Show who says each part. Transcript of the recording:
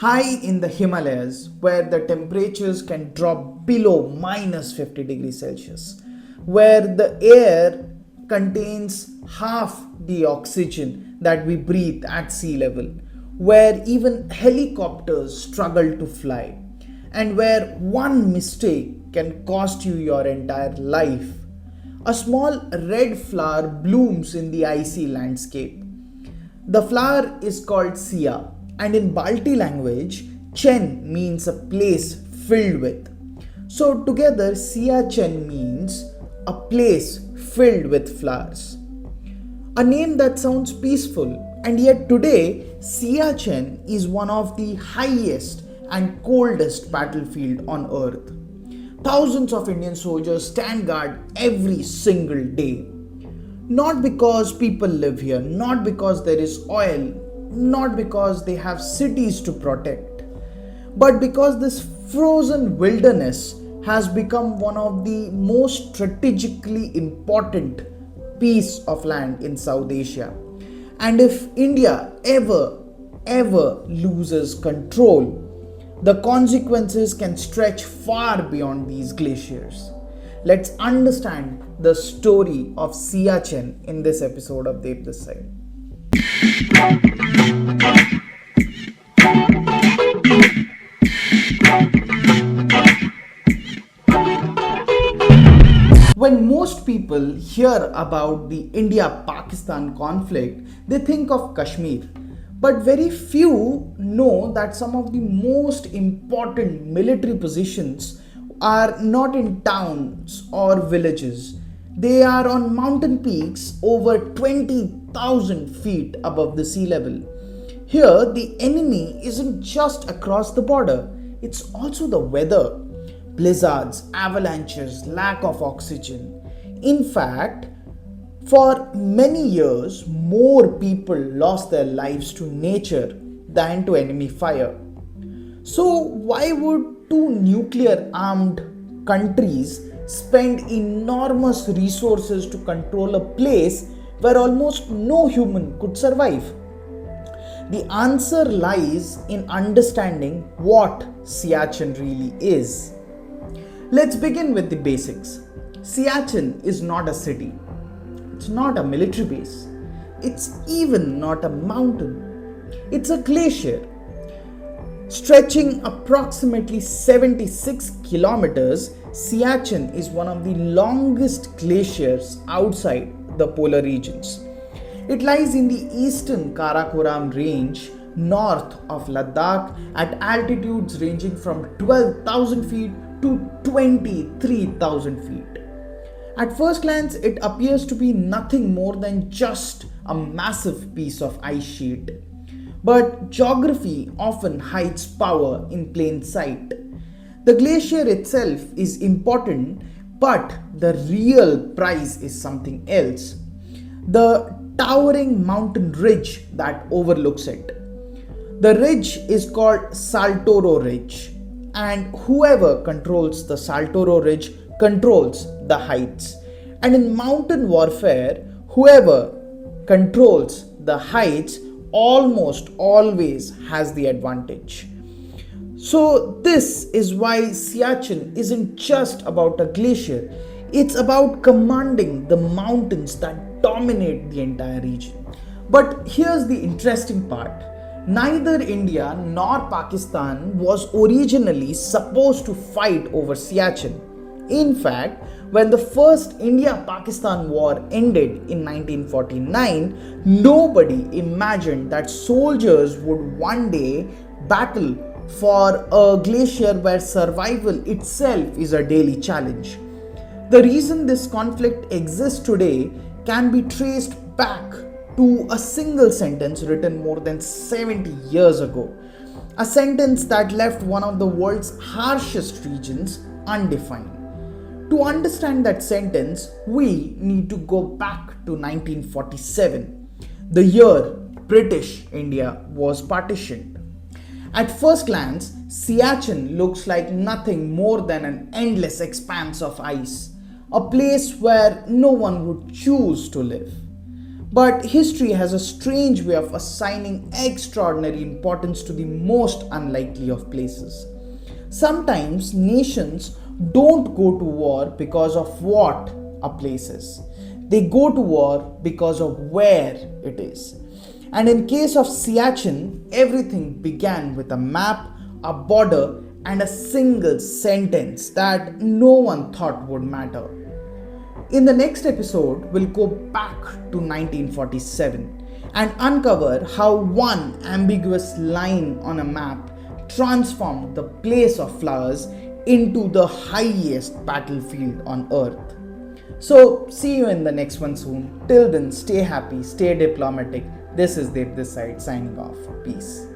Speaker 1: High in the Himalayas, where the temperatures can drop below minus 50 degrees Celsius, where the air contains half the oxygen that we breathe at sea level, where even helicopters struggle to fly, and where one mistake can cost you your entire life. A small red flower blooms in the icy landscape. The flower is called Sia, and in Balti language, Chen means a place filled with. So, together, Siachen means a place filled with flowers. A name that sounds peaceful, and yet today, Siachen is one of the highest and coldest battlefield on earth. Thousands of Indian soldiers stand guard every single day. Not because people live here, not because there is oil, not because they have cities to protect, but because this frozen wilderness has become one of the most strategically important piece of land in South Asia. And if India ever loses control, the consequences can stretch far beyond these glaciers. Let's understand the story of Siachen in this episode of Dev This Side. When most people hear about the India Pakistan conflict, they think of Kashmir. But very few know that some of the most important military positions are not in towns or villages. They are on mountain peaks over 20,000 feet above the sea level. Here, the enemy isn't just across the border, it's also the weather. Blizzards, avalanches, lack of oxygen. In fact, for many years, more people lost their lives to nature than to enemy fire. So, why would two nuclear armed countries spend enormous resources to control a place where almost no human could survive? The answer lies in understanding what Siachen really is. Let's begin with the basics. Siachen is not a city. It's not a military base. It's even not a mountain. It's a glacier. Stretching approximately 76 kilometers, Siachen is one of the longest glaciers outside the polar regions. It lies in the eastern Karakoram range, north of Ladakh, at altitudes ranging from 12,000 feet to 23,000 feet. At first glance, it appears to be nothing more than just a massive piece of ice sheet. But geography often hides power in plain sight. The glacier itself is important, but the real prize is something else. The towering mountain ridge that overlooks it. The ridge is called Saltoro Ridge, and whoever controls the Saltoro Ridge controls the heights. And in mountain warfare, whoever controls the heights almost always has the advantage. So, this is why Siachen isn't just about a glacier, it's about commanding the mountains that dominate the entire region. But here's the interesting part. Neither India nor Pakistan was originally supposed to fight over Siachen. In fact, when the first India-Pakistan war ended in 1949, nobody imagined that soldiers would one day battle for a glacier where survival itself is a daily challenge. The reason this conflict exists today can be traced back to a single sentence written more than 70 years ago. A sentence that left one of the world's harshest regions undefined. To understand that sentence, we need to go back to 1947, the year British India was partitioned. At first glance, Siachen looks like nothing more than an endless expanse of ice, a place where no one would choose to live. But history has a strange way of assigning extraordinary importance to the most unlikely of places. Sometimes nations don't go to war because of what a place is. They go to war because of where it is. And in case of Siachen, everything began with a map, a border, and a single sentence that no one thought would matter. In the next episode, we'll go back to 1947 and uncover how one ambiguous line on a map transformed the place of flowers into the highest battlefield on earth. So, see you in the next one soon. Till then, stay happy, stay diplomatic. This is Dev this side signing off. Peace.